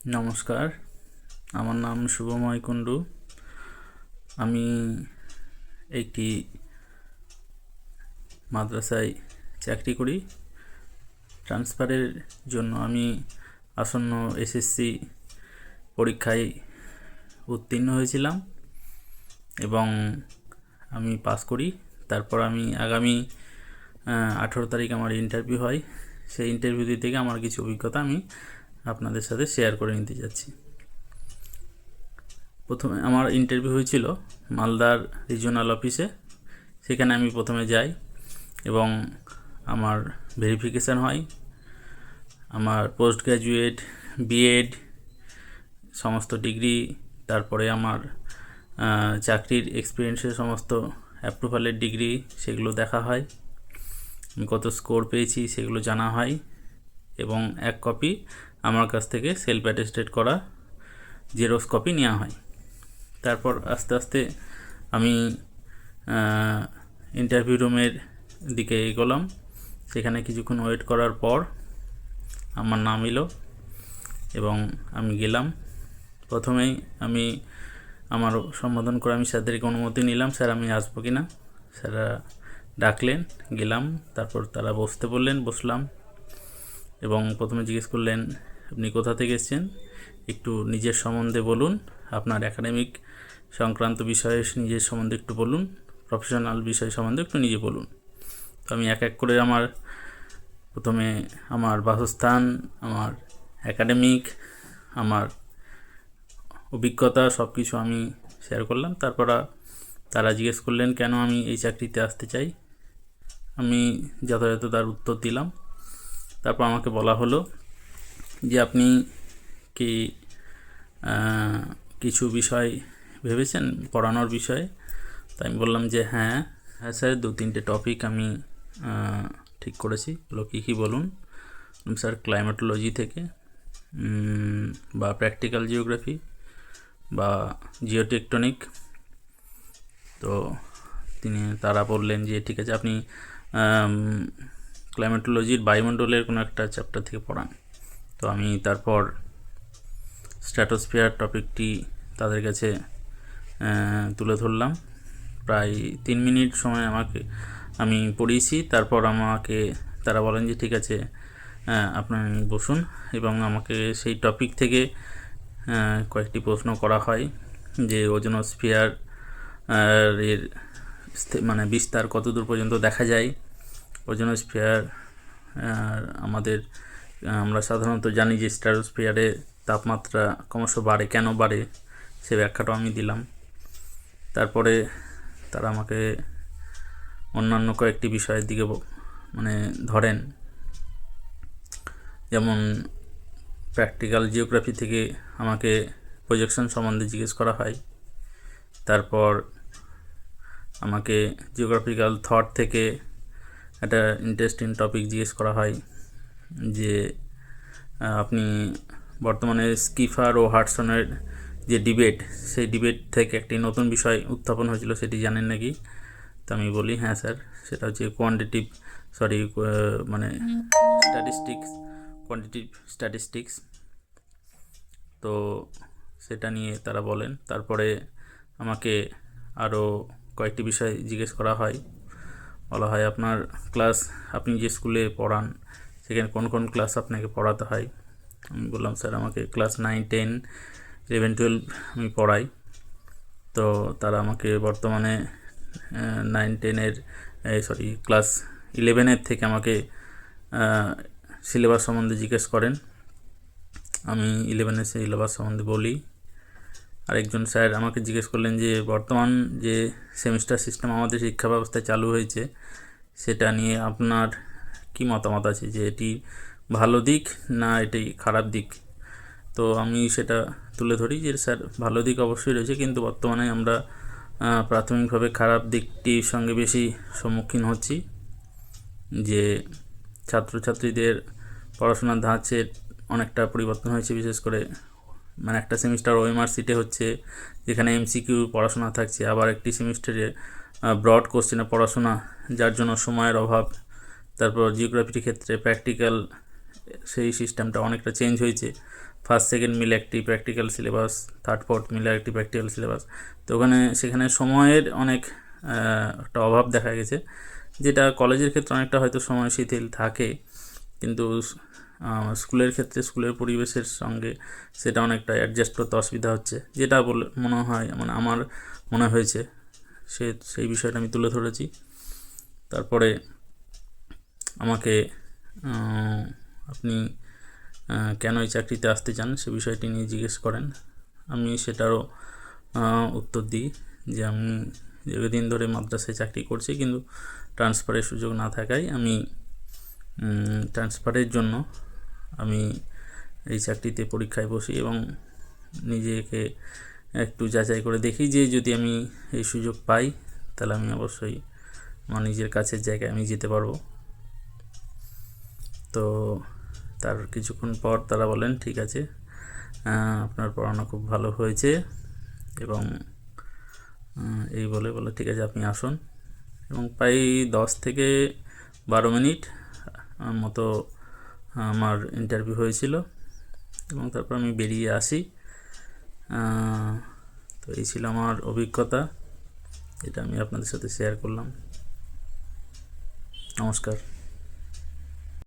নমস্কার, আমার নাম শুভময় কুণ্ডু। আমি একটি মাদ্রাসায় চাকরি করি। ট্রান্সফারের জন্য আমি আসন্ন এসএসসি পরীক্ষায় উত্তীর্ণ হয়েছিলাম এবং আমি পাস করি। তারপর আমি আগামী 18 তারিখ আমার ইন্টারভিউ হয়। সেই ইন্টারভিউ থেকে আমার কিছু অভিজ্ঞতা আমি আপনাদের সাথে শেয়ার করে নিতে যাচ্ছি। প্রথমে আমার ইন্টারভিউ হয়েছিল মালদার রিজিওনাল অফিসে। সেখানে আমি প্রথমে যাই এবং আমার ভেরিফিকেশান হয়। আমার পোস্ট গ্র্যাজুয়েট, বিএড সমস্ত ডিগ্রি, তারপরে আমার চাকরির এক্সপিরিয়েন্সের সমস্ত অ্যাপ্রুভালের ডিগ্রি, সেগুলো দেখা হয়। আমি কত স্কোর পেয়েছি সেগুলো জানা হয় এবং এক কপি আমার কাছ থেকে সেলফ অ্যাটেস্টেড করা জেরক্স কপি নেওয়া হয়। তারপর আস্তে আস্তে আমি ইন্টারভিউ রুমের দিকে এগোলাম। সেখানে কিছুক্ষণ ওয়েট করার পর আমার নাম এলো এবং আমি গেলাম। প্রথমেই আমি আমার সম্বোধন করে আমি স্যারদেরকে অনুমতি নিলাম, স্যার আমি আসবো কি না। স্যাররা ডাকলেন, গেলাম। তারপর তারা বসতে বললেন, বসলাম এবং প্রথমে জিজ্ঞেস করলেন আপনি কোথা থেকে এসেছেন, একটু নিজের সম্বন্ধে বলুন, আপনার একাডেমিক সংক্রান্ত বিষয়ে নিজের সম্বন্ধে একটু বলুন, প্রফেশনাল বিষয় সম্বন্ধে একটু নিজে বলুন। তো আমি এক এক করে প্রথমে আমার বাসস্থান, আমার একাডেমিক, আমার অভিজ্ঞতা সব কিছু আমি শেয়ার করলাম। তারপর তারা জিজ্ঞেস করলেন কেন আমি এই চাকরিতে আসতে চাই। আমি যথাযথ তার উত্তর দিলাম। তারপর আমাকে বলা হলো যে আপনি কি কিছু বিষয় ভেবেছেন পড়ানোর বিষয়ে। তাই আমি বললাম যে হ্যাঁ স্যার, 2-3টে টপিক আমি ঠিক করেছি। ওগুলো কী বলুন। স্যার ক্লাইমেটোলজি থেকে বা প্র্যাকটিক্যাল জিওগ্রাফি বা জিওটেকটনিক। তো তারা বললেন যে ঠিক আছে, আপনি ক্লাইমেটোলজির বায়ুমণ্ডলের কোনো একটা চ্যাপ্টার থেকে পড়ান। তো আমি তারপর স্ট্র্যাটোস্ফিয়ার টপিকটি তাদের কাছে তুলে ধরলাম। প্রায় 3 মিনিট সময় আমি পড়িয়েছি। তারপর তারা বলেন যে ঠিক আছে আপনি বসুন এবং আমাকে সেই টপিক থেকে কয়েকটি প্রশ্ন করা হয় যে ওজোনোস্ফিয়ার এর মানে বিস্তার কত দূর পর্যন্ত দেখা যায়। ওজোনোস্ফিয়ার আমরা সাধারণত জানি যে স্ট্র্যাটোস্ফিয়ারে তাপমাত্রা ক্রমশ বাড়ে, কেন বাড়ে সে ব্যাখ্যাটাও আমি দিলাম। তারপরে তারা আমাকে অন্যান্য কয়েকটি বিষয়ের দিকে ধরেন, যেমন প্র্যাকটিক্যাল জিওগ্রাফি থেকে আমাকে প্রজেকশন সম্বন্ধে জিজ্ঞেস করা হয়। তারপর আমাকে জিওগ্রাফিক্যাল থট থেকে একটা ইন্টারেস্টিং টপিক জিজ্ঞেস করা হয় যে আপনি বর্তমানে স্কিফার ও হাডসনের যে ডিবেট, সেই ডিবেট থেকে একটি নতুন বিষয় উত্থাপন হয়েছিল, সেটি জানেন নাকি। তো আমি বলি হ্যাঁ স্যার, সেটা হচ্ছে কোয়ান্টিটিভ স্ট্যাটিস্টিক্স। তো সেটা নিয়ে তারা বলেন। তারপরে আমাকে আরও কয়েকটি বিষয় জিজ্ঞেস করা হয়। বলা হয় আপনি যে স্কুলে পড়ান সেখানে কোন কোন ক্লাস আপনাকে পড়াতে হয়। আমি বললাম স্যার আমাকে ক্লাস 9, 10, 11, 12 আমি পড়াই। তো তারা আমাকে বর্তমানে 9-10 ক্লাস 11 থেকে আমাকে সিলেবাস সম্বন্ধে জিজ্ঞেস করেন। আমি 11 সিলেবাস সম্বন্ধে বলি। আরেকজন স্যার আমাকে জিজ্ঞেস করলেন যে বর্তমান যে সেমিস্টার সিস্টেম আমাদের শিক্ষা ব্যবস্থায় চালু হয়েছে সেটা নিয়ে আপনার কি মতামত আছে, যে এটি ভালো দিক না এটি খারাপ দিক। তো আমি সেটা তুলে ধরি যে স্যার ভালো দিক অবশ্যই রয়েছে, কিন্তু বর্তমানে আমরা প্রাথমিকভাবে খারাপ দিকটির সঙ্গে বেশি সম্মুখীন হচ্ছি। যে ছাত্রছাত্রীদের পড়াশোনার ধাঁচের অনেকটা পরিবর্তন হয়েছে, বিশেষ করে একটা সেমিস্টার ওএমআর সিটে হচ্ছে যেখানে এমসিকিউ পড়াশোনা থাকছে, আবার একটি সেমিস্টারে ব্রড কোশ্চেনে পড়াশোনা, যার জন্য সময়ের অভাব। তারপর জিওগ্রাফির ক্ষেত্রে প্র্যাকটিক্যাল সেই সিস্টেমটা অনেকটা চেঞ্জ হয়েছে। ফার্স্ট সেকেন্ড মিলে একটি প্র্যাকটিক্যাল সিলেবাস, থার্ড ফোর্থ মিলে একটি প্র্যাকটিক্যাল সিলেবাস। তো সেখানে সময়ের অনেক একটা অভাব দেখা গেছে, যেটা কলেজের ক্ষেত্রে অনেকটা হয়তো সময় শিথিল থাকে, কিন্তু স্কুলের ক্ষেত্রে স্কুলের পরিবেশের সঙ্গে সেটা অনেকটা অ্যাডজাস্ট করতে অসুবিধা হচ্ছে, যেটা বলে মনে হয়, মানে আমার মনে হয়েছে, সেই বিষয়টা আমি তুলে ধরেছি। তারপরে আমাকে আপনি কেন এই চাকরিতে আসতে চান সে বিষয়টি নিয়ে জিজ্ঞেস করেন। আমি সেটারও উত্তর দিই যে আমি দীর্ঘদিন ধরে মাদ্রাসায় চাকরি করছি, কিন্তু ট্রান্সফারের সুযোগ না থাকায় আমি ট্রান্সফারের জন্য আমি এই চাকরিতে পরীক্ষায় বসি এবং নিজেকে একটু যাচাই করে দেখি যে যদি আমি এই সুযোগ পাই তাহলে আমি অবশ্যই আমার নিজের কাছের জায়গায় আমি যেতে পারবো। তো তার কিছুক্ষণ পর তারা বলেন, ঠিক আছে, আপনার পড়ানো খুব ভালো হয়েছে, এবং এই বলে ঠিক আছে আপনি আসুন। এবং প্রায় 10 থেকে 12 মিনিট মতো আমার ইন্টারভিউ হয়েছিল, এবং তারপর আমি বেরিয়ে আসি। তো এই ছিল আমার অভিজ্ঞতা, এটা আমি আপনাদের সাথে শেয়ার করলাম। নমস্কার।